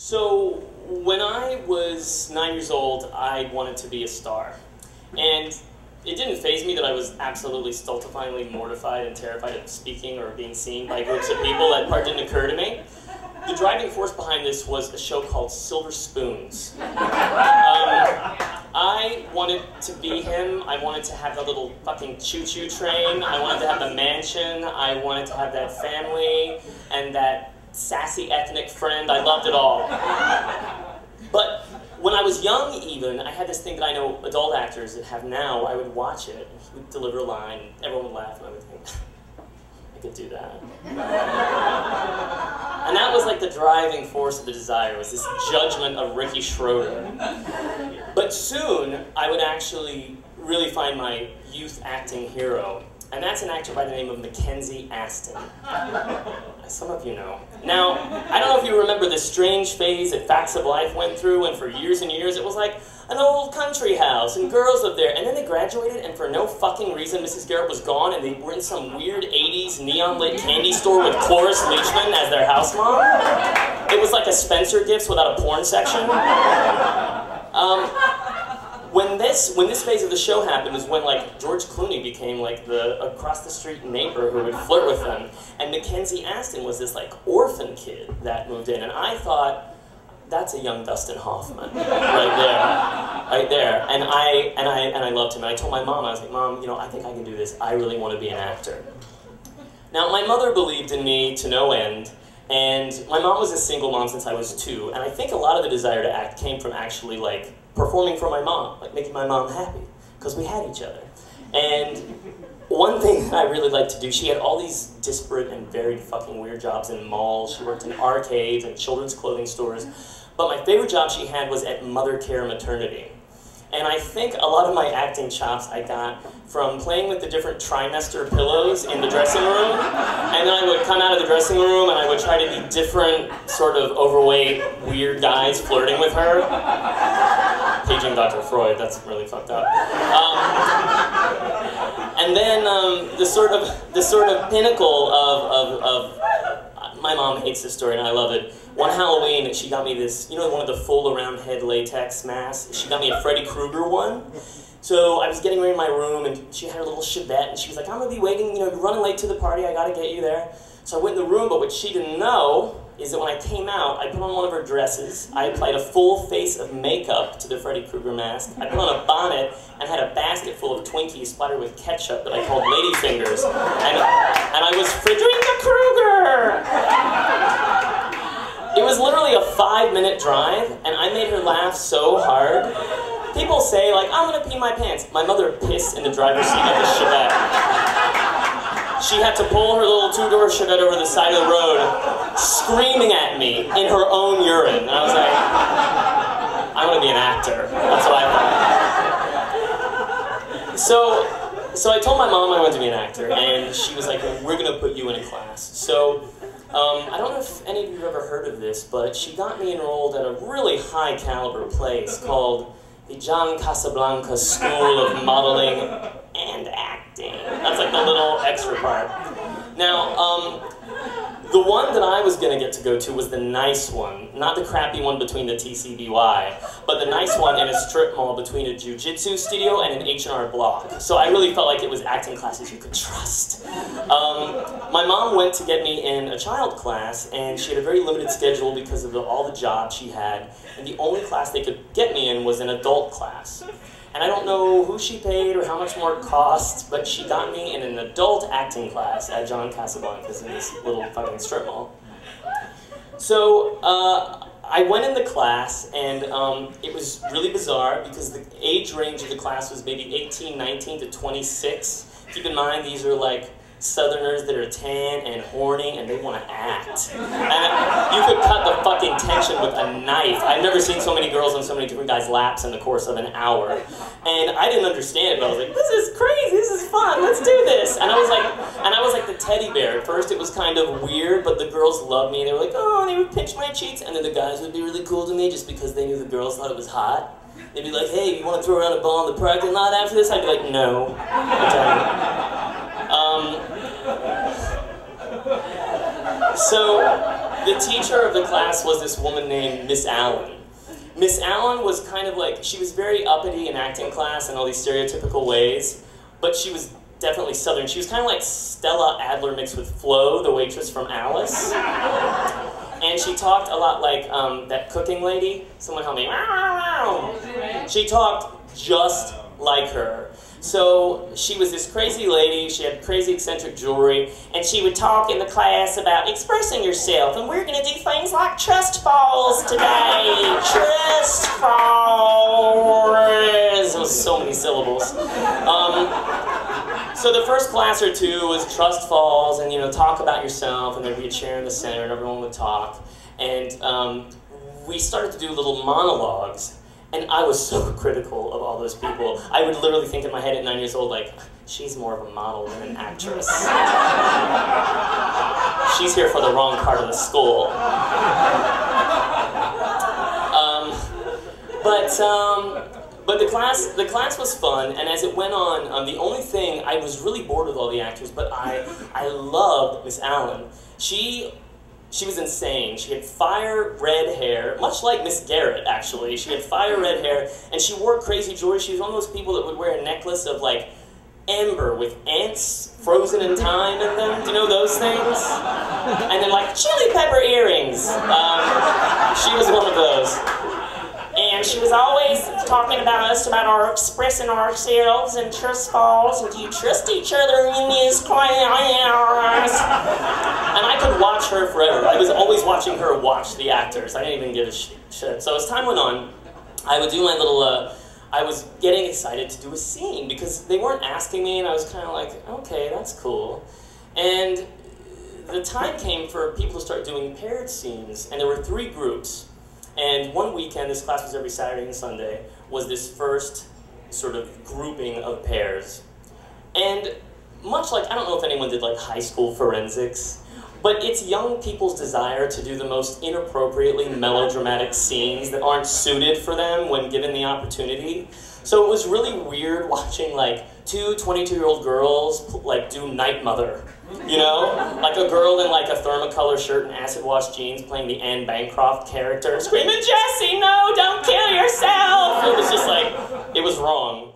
So, when I was 9 years old, I wanted to be a star. And it didn't faze me that I was absolutely stultifyingly mortified and terrified of speaking or being seen by groups of people. That part didn't occur to me. The driving force behind this was a show called Silver Spoons. I wanted to be him. I wanted to have the little fucking choo-choo train. I wanted to have the mansion. I wanted to have that family and that sassy ethnic friend. I loved it all. But when I was young even, I had this thing that I know adult actors that have now. I would watch it, and he would deliver a line, everyone would laugh, and I would think, I could do that. And that was like the driving force of the desire, was this judgment of Ricky Schroeder. But soon, I would actually really find my youth acting hero, and that's an actor by the name of Mackenzie Astin. Some of you know. Now, I don't know if you remember this strange phase that Facts of Life went through, and for years and years it was like an old country house, and girls lived there, and then they graduated, and for no fucking reason, Mrs. Garrett was gone, and they were in some weird 80s neon-lit candy store with Cloris Leachman as their house mom. It was like a Spencer Gifts without a porn section. When this phase of the show happened is when like George Clooney became like the across the street neighbor who would flirt with them, and Mackenzie Astin was this like orphan kid that moved in, and I thought, that's a young Dustin Hoffman right there, and I loved him, and I told my mom, I was like, Mom, you know, I think I can do this. I really want to be an actor. Now my mother believed in me to no end. And my mom was a single mom since I was 2, and I think a lot of the desire to act came from actually like performing for my mom, like making my mom happy, because we had each other. And one thing that I really liked to do, she had all these disparate and very fucking weird jobs in malls. She worked in arcades and children's clothing stores, but my favorite job she had was at Mother Care Maternity. And I think a lot of my acting chops I got from playing with the different trimester pillows in the dressing room. And then I would come out of the dressing room and I would try to be different sort of overweight, weird guys flirting with her. Paging Dr. Freud, that's really fucked up. And then the sort of pinnacle of my mom hates this story and I love it. One Halloween, she got me this, you know, one of the full around head latex masks? She got me a Freddy Krueger one. So I was getting ready in my room and she had her little Chevette and she was like, I'm gonna be waiting, you know, you're running late to the party, I gotta get you there. So I went in the room, but what she didn't know is that when I came out, I put on one of her dresses, I applied a full face of makeup to the Freddy Krueger mask, I put on a bonnet and had a basket full of Twinkies splattered with ketchup that I called ladyfingers. And I was Frederica Krueger! It was literally a 5-minute drive, and I made her laugh so hard. People say, like, I'm gonna pee my pants. My mother pissed in the driver's seat of the Chevette. She had to pull her little 2-door Chevette over the side of the road, screaming at me in her own urine. And I was like, I wanna be an actor. That's what I thought. So I told my mom I wanted to be an actor, and she was like, we're gonna put you in a class. So. I don't know if any of you have ever heard of this, but she got me enrolled at a really high caliber place called the John Casablanca School of Modeling and Acting. That's like the little extra part. Now, the one that I was going to get to go to was the nice one, not the crappy one between the TCBY, but the nice one in a strip mall between a jiu-jitsu studio and an H&R Block. So I really felt like it was acting classes you could trust. My mom went to get me in a child class, and she had a very limited schedule because of all the jobs she had, and the only class they could get me in was an adult class. And I don't know who she paid or how much more it cost, but she got me in an adult acting class at John Casablanca's in this little fucking strip mall. So I went in the class, and it was really bizarre because the age range of the class was maybe 18, 19 to 26. Keep in mind, these are like Southerners that are tan and horny and they want to act. And you could cut the fucking tension with a knife. I've never seen so many girls on so many different guys' laps in the course of an hour. And I didn't understand it, but I was like, this is crazy, this is fun, let's do this. And I was like the teddy bear. At first it was kind of weird, but the girls loved me and they were like, oh, and they would pinch my cheeks, and then the guys would be really cool to me just because they knew the girls thought it was hot. They'd be like, hey, you want to throw around a ball in the parking lot after this? I'd be like, no. So the teacher of the class was this woman named Miss Allen. Miss Allen was kind of like, she was very uppity in acting class in all these stereotypical ways, but she was definitely Southern. She was kind of like Stella Adler mixed with Flo, the waitress from Alice. And she talked a lot like that cooking lady. Someone help me. She talked just like her. So she was this crazy lady, she had crazy eccentric jewelry, and she would talk in the class about expressing yourself, and we're going to do things like trust falls today. Trust falls. It was so many syllables. So the first class or two was trust falls, and talk about yourself, and there'd be a chair in the center, and everyone would talk. And we started to do little monologues. And I was so critical of all those people. I would literally think in my head at 9 years old, like, she's more of a model than an actress. She's here for the wrong part of the school. But the class was fun, and as it went on, the only thing, I was really bored with all the actors, but I loved Miss Allen. She was insane. She had fire red hair, much like Miss Garrett, actually. She had fire red hair, and she wore crazy jewelry. She was one of those people that would wear a necklace of, like, amber with ants frozen in time in them. Do you know those things? And then, like, chili pepper earrings. She was one of those. And she was always talking about us, about our expressing ourselves and trust falls, and do you trust each other in this class? And I could watch her forever. I was always watching her watch the actors. I didn't even give a shit. So as time went on, I would do my little, I was getting excited to do a scene because they weren't asking me, and I was kind of like, okay, that's cool. And the time came for people to start doing paired scenes, and there were 3 groups. And one weekend, this class was every Saturday and Sunday, was this first sort of grouping of pairs. And much like, I don't know if anyone did like high school forensics, but it's young people's desire to do the most inappropriately melodramatic scenes that aren't suited for them when given the opportunity. So it was really weird watching like 2 22-year-old girls like do Night Mother. Like a girl in like a Thermocolor shirt and acid wash jeans playing the Anne Bancroft character, screaming, "Jesse, no, don't kill yourself!" It was just like, it was wrong.